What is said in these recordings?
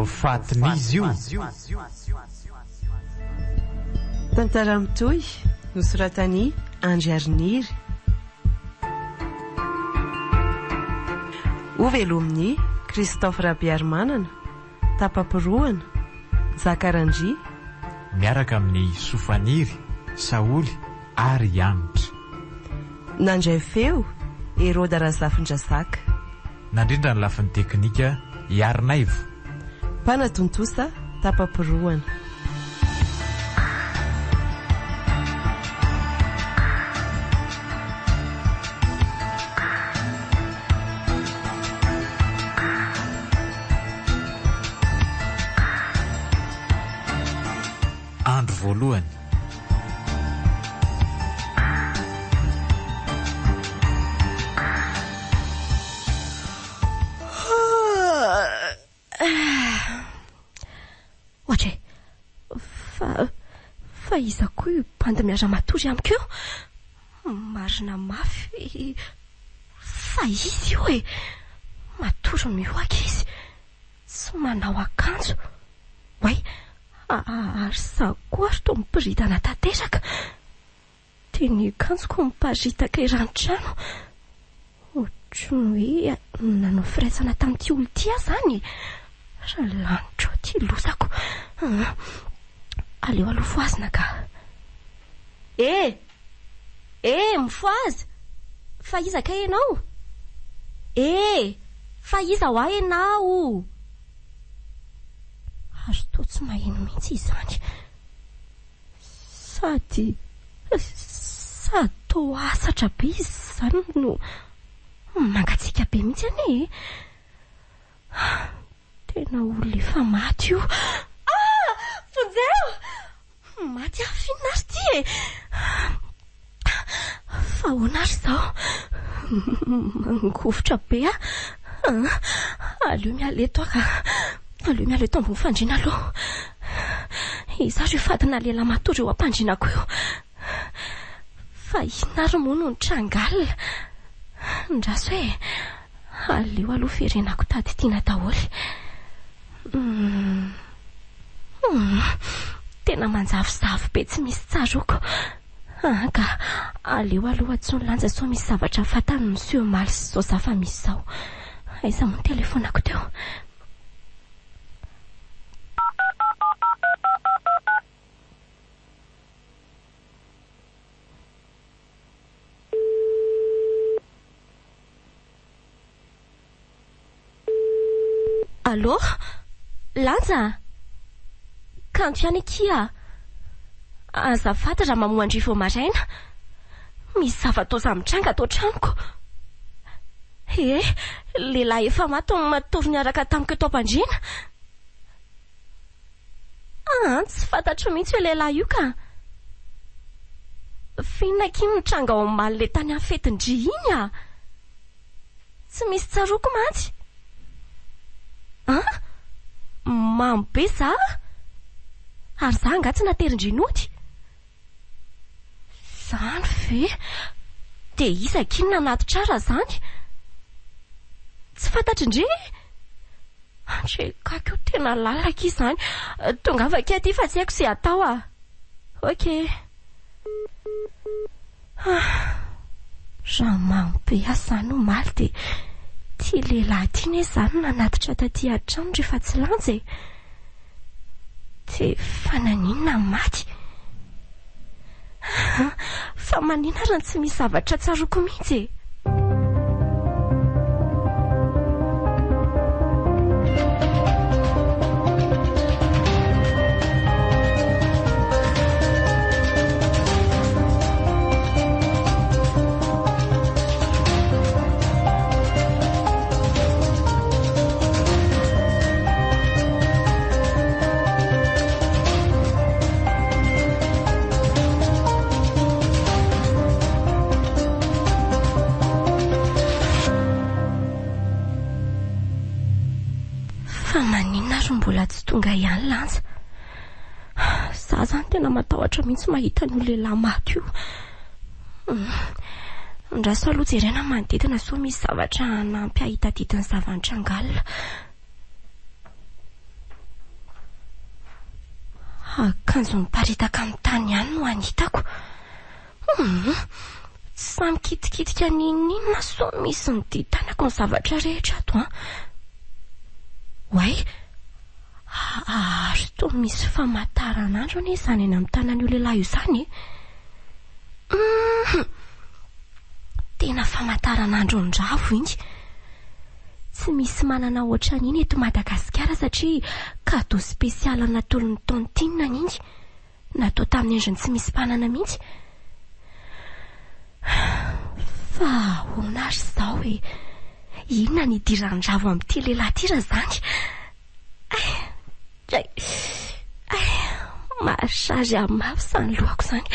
fatin'izy io. Tantara mitohy nosoratany Andry Ariniry. Ovelomin'ny Christophe Rabiarmanana, Tapapirohana, Zakarandry, miaraka amin'ny Sofaniry, Saoly ary Amitra. Nandray feo Heroda Razafindrazaka. Nandrindra ny lafin'ny teknika Iarnaivo. Mpanatontosa Tapapirohana. Andro voalohany. Ohatra fa iza koa io bandy miara matory amiko eo. Marina mafy fa izy io e matory mihoaka izy, tsy manao akanjo. Way ary sakoary to mipiritana tanteraka. Teny akanjoko miparitaka iran-trano. Ohatran'ny hoe nanao firaisana tamin'ity olo tia zany. Lanitra ty losako. Aleo aloha foazina ka. Mifoazy. Fa iza ka ianao? Fa iza ho ahy ianao? Ary to tsy maheno mihitsy izany. Sady to asatra be izy zany no mangatsika be mihitsy ane. Tena olona efa maty io. Fonjeo! Maty afinary ty e. Fa honary zao mangovotra be a. Aleo mialeto ka. Aleo mialeto ambony fandriana aloha. Izaho io fatina lela matory eo ampandrinako eo. Fa inary moa no nitrangalina. Ndraso hoe aleo aloha firenako tady tiana daholy. Tena manjavozavo be tsy misy tsaroko. Ka aleo aloha atsony lanja so misy zavatra fatany monsieur Maly sy zao zafa misy zao. Aiza moa ny telefonako teo. Allô? Lanja? Kanto ihany kia? Azafady raha mamoandry vao maraina. Misy zava-toza mitranga ato tranoko. Lehilahy efa maty matory niaraka tamiko eto am-pandriana. Tsy fantatro mihitsy hoe lehilahy io ka. Fihinana kiny mitranga ao amin'ny le tany amin'ny fetin-dry iny a. Tsy misy tsaroko mantsy. Mamy be za. Ary za angatsy naterin-drinoty. Zany ve? De iza kiny nanaty tsara zany? Tsy fantatry-ndre? Andre kako tena lalaka izany. Tonga avaka aty fa tsy haiko sy atao a. Ok. Raha mamy be asany ho maly de ty lehilahy ty ne zany nanatitra taty an-trano rehefa tsy lanja e. De fa naninona maty? Fa manina raha tsy misy zavatra tsaroko mihitsy e. Mbola tsy tonga ihany lanja. Za zany tena matahotra mihitsy mahita ny lehilahy maty io. Ndraso aloha jerena manodidina so misy zavatra nampy ahitadidiny zavatra angalina. akanjo miparitaka amin'ny tany ihany no anitako. Samy kitikitika ninina so misy ny ditanako ny zavatra rehetra ato Way, to misy famataranandro anie izany eny amin'ny tanan'io lehilahy io izany Tena famataranandro ndravo iny. Tsy misy manana ohatran'iny eto Madagasikara satria cadeau spécial natolon'ny tontine iny. Natao tamin'ny endriny tsy misy mpanana mihitsy. Fa hoana ary izao hoe inona ny idiran-dravo amin'ity lehilahy ity raha izany. Mahasazy amin'ny mafy izany lohako izany.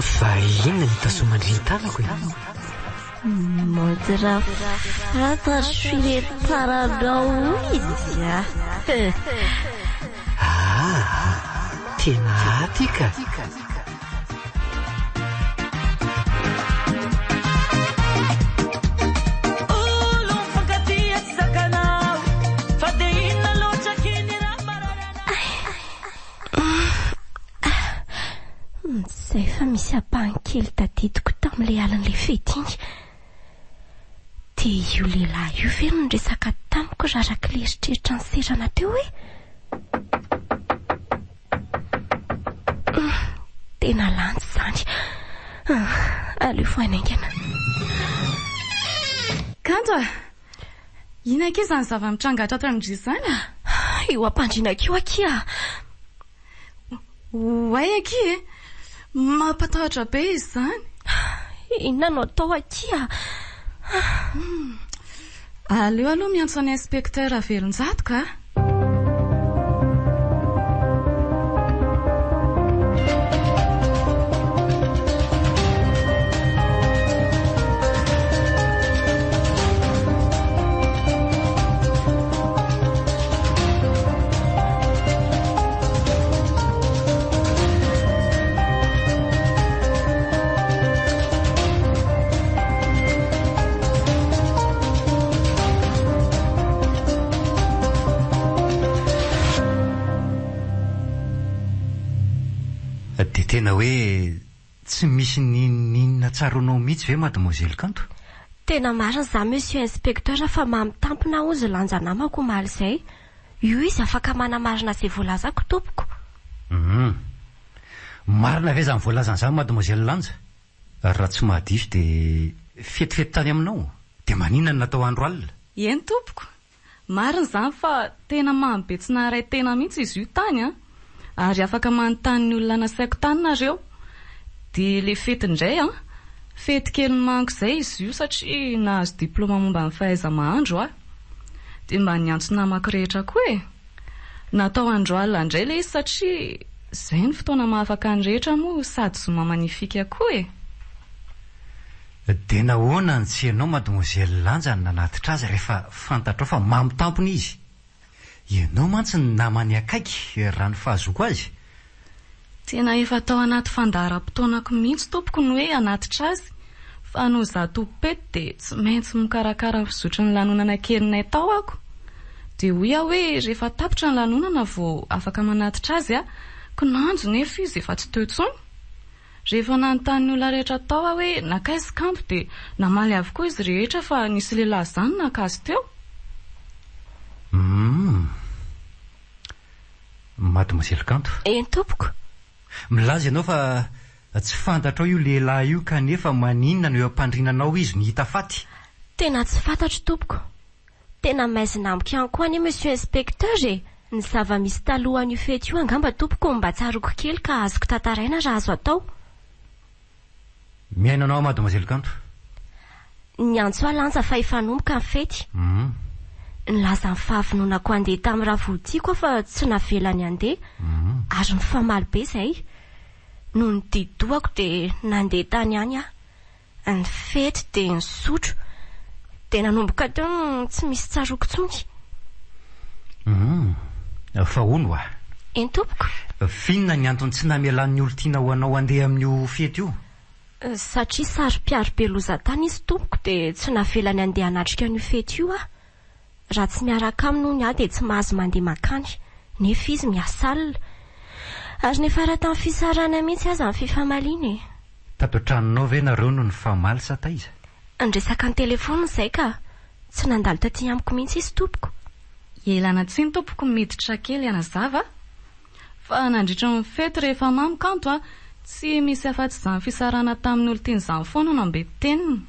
Fa inona ny tasomandry tanako Modra fata fireparanao izy tena atika Zay fa misy ampahankely tadidiko tamin'ilay alan'ilay fety iny. Dia io lehilahy io ve no resaka tamiko raraka l'eritreritra ny serana teo hoe? Tena lantsy izany. Aleo foanaingana. Kanto ina ke izany zava-mitrangatra ato amin'idry izany Io ampandrinako io akia. Way akia mampatahotra be izy izany. Inona no atao akia? Aleo aloha miantso any inspecteur Velonjato ka. dia tena hoe tsy misy ninina tsaronao mihitsy ve mademoiselle Kanto? Tena marina za monsieur inspecteur fa mamitampina ozy lanja namako omaly izay. Io izy afaka manamarina izay voalazako tompoko. Marina ve izany voalazana izany mademoiselle Lanja? Raha tsy mahadiso dia fetifety tany aminao. Dia maninona no natao andro alina? Eny tompoko, marina izany fa tena mambe tsy naharay tena mihitsy izy io tany ary afaka manontany ny olona nasaiko tanynareo. Dia le fety indray fety kely manko izay izy io satria nahazo diplôma momba ny fahaiza-mahandro dia mba niantso namako rehetra koa natao andro alina indray le izy satria izay ny fotoana mahafaka ny rehetra moa sady zoma manifika koa Dia nahoana ny tsy ianao mademoiselle Lanja nanatitra azy rehefa fantatrao fa mamitampona izy? Ianao mantsy ny namany akaiky raha ny fahazoko azy. Tena efa tao anaty fandaharam-potoanako mihitsy tompoko ny hoe anatitra azy, fa no za tompety dia tsy maintsy mikarakara ny fizotry ny lanonana kelinay tao ako. Dia hoy aho hoe rehefa tapitra ny lanonana vao afaka manatitra azy kinanjo nefa izy efa tsy teo intsony. Rehefa nanontany ny olona rehetra tao hoe nakaizy kampo dia namaly avokoa izy rehetra fa nisy lehilahy izany nakazy teo. Mademoiselle Kanto, Eny tompoko. milaza ianao fa tsy fantatrao io lehilahy io kanefa maninona no eo ampandrinanao izy ny hita faty? Tena tsy fantatro tompoko. Tena maizina amiko ihany koa anie monsieur inspecteur ny zava-misy talohan'io fety io angamba tompoko mba tsaroko kely ka azoko tantaraina raha azo atao. Miaina anao mademoiselle Kanto? Niantso Lanja fa efa nomboka ny fety. Nilaza ny fahavononako andeha tamin'ny Ravoltiako fa tsy navelany andeha ary mifamaly be izay. No nididohako dia nandeha tany any ny fety dia nisotro dia nanomboka teo tsy misy tsaroko tsony. Fa hono Eny tompoko. Finona ny antony tsy namelan'ny olona tiana ho anao andeha amin'io fety io? Satria sary-piaro be lozatany izy tompoko dia tsy navelany andeha hanatrika an'io fety io ah. Raha tsy miaraka aminy hono aho dia tsy mahazo mandeha makany, nefa izy miasa alina. Ary nefa raha tamin'ny fisarana mihitsy aza amin'ny fifamaliana e. Tato an-tranonao ve nareo no ny famaly sa taiza? Andresaka ny telefoniny izay ka tsy nandalo taty amiko mihitsy izy tompoko. Elana tsy ny tompoko miditra kely anazava, fa nandritra ny fety rehefa mamykanto a, tsy misy afa-tsy izany fisarana tamin'ny olo tiany izany foana no ambe teniny.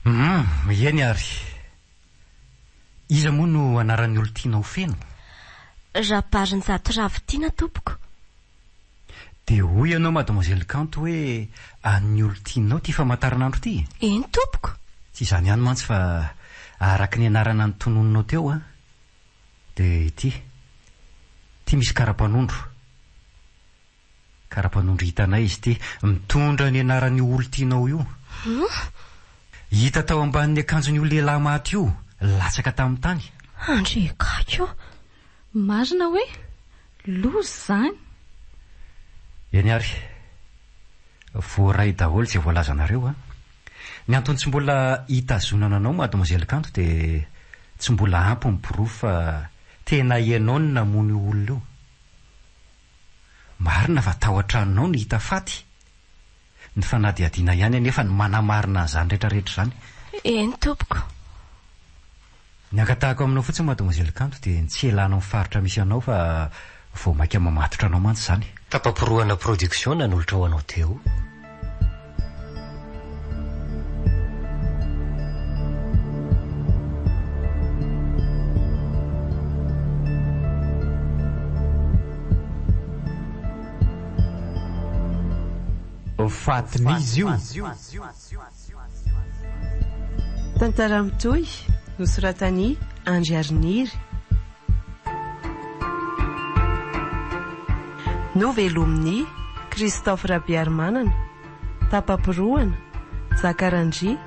Eny ary. Iza moa no anaran'ny olo tiana ho feno? Raparin-jato Ravitiana tompoko. Dia hoy ianao mademoiselle Kanto hoe an'ny olo tianao ty famantaranandro ty? Eny tompoko. Tsy izany ihany mantsy fa araka ny anarana ny tonononao teo a, dia ty misy karapanondro hitanay izy ty mitondra ny anaran'ny olo tianao io. Hita tao ambanin'ny akanjon'io lehilahy maty io, latsaka tamin'ny tany. Andrekako. Marina hoe lozy zany. Eny ary, voaray daholo izay voalazanareo a. Ny antony tsy mbola hitazonana anao mademoiselle Kanto dia tsy mbola ampy ny boroa fa tena ianao ny namony olona io. Marina fa tao an-tranonao ny hita faty. Ny fanadihadiana ihany anefa ny manamarina an'izany rehetrarehetra izany. Eny tompoko. Ny ankatahako aminao fotsiny mademoiselle Kanto dia tsy elana amin'ny faritra misy anao fa vao maika mamatotra anao mantsy izany. Tapamporoana production nanolotra ho anao teo. Fatin'izy io. Tantara mitohy nosoratany Andry Ariniry. Novelomin'ny Christophe Rabiarmanana, tapamporoana Zakarandry,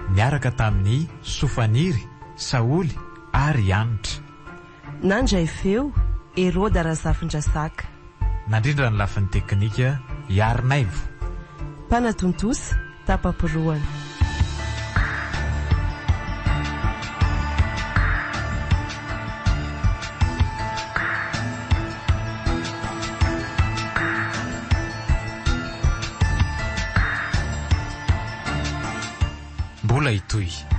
miaraka tamin'ny Sofaniry, Saoly ary Anitra. nandray feo Herode Razafindrasaka. Nandrindra ny lafin'ny teknika Yarnaivo. Mpanatontosa tapamporoana. Mbola hitohy